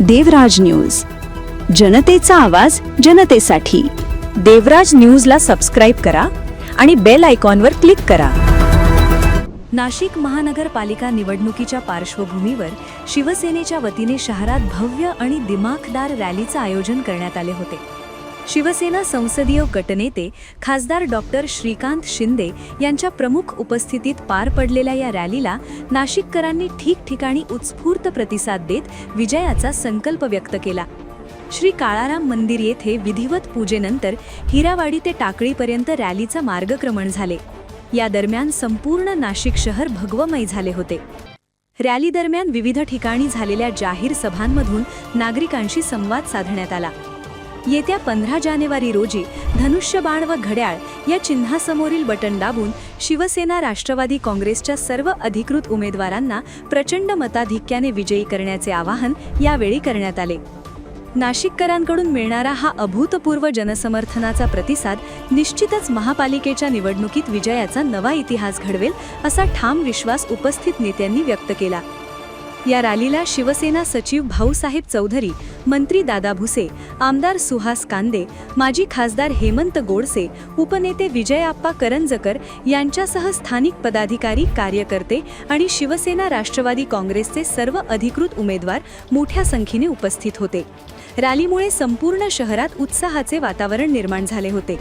देवराज news, जनतेचा आवाज जनतेसाठी। देवराज न्यूजला सबस्क्राइब करा आणि बेल आयकॉनवर क्लिक करा। नाशिक महानगरपालिका निवडणुकीच्या पार्श्वभूमीवर शिवसेनेच्या वतीने शहरात भव्य आणि दिमाखदार रॅलीचं आयोजन करण्यात आले होते। शिवसेना संसदीय गटनेते खासदार डॉक्टर श्रीकांत शिंदे यांच्या प्रमुख उपस्थितीत पार पडलेल्या या रॅलीला नाशिककरांनी ठिकठिकाणी उत्स्फूर्त प्रतिसाद देत विजयाचा संकल्प व्यक्त केला। श्री काळाराम मंदिर येथे विधिवत पूजेनंतर हिरावाडी ते टाकळीपर्यंत रॅलीचा मार्गक्रमण झाले। या दरम्यान संपूर्ण नाशिक शहर भगवमय झाले होते। रॅली दरम्यान विविध ठिकाणी झालेल्या जाहीर सभांमधून नागरिकांशी संवाद साधण्यात आला। येत्या 15 जानेवारी रोजी धनुष्यबाण व घड्याळ या चिन्हासमोरील बटन दाबून शिवसेना राष्ट्रवादी काँग्रेसच्या सर्व अधिकृत उमेदवारांना प्रचंड मताधिक्याने विजयी करण्याचे आवाहन यावेळी करण्यात आले। नाशिककरांकडून मिळणारा हा अभूतपूर्व जनसमर्थनाचा प्रतिसाद निश्चितच महापालिकेच्या निवडणुकीत विजयाचा नवा इतिहास घडवेल असा ठाम विश्वास उपस्थित नेत्यांनी व्यक्त केला। या रॅलीला शिवसेना सचिव भाऊसाहेब चौधरी, मंत्री दादा भुसे, आमदार सुहास कांदे, माजी खासदार हेमंत गोडसे, उपनेते विजयआप्पा करंजकर यांच्यासह स्थानिक पदाधिकारी, कार्यकर्ते आणि शिवसेना राष्ट्रवादी काँग्रेसचे सर्व अधिकृत उमेदवार मोठ्या संख्येने उपस्थित होते। रॅलीमुळे संपूर्ण शहरात उत्साहाचे वातावरण निर्माण झाले होते।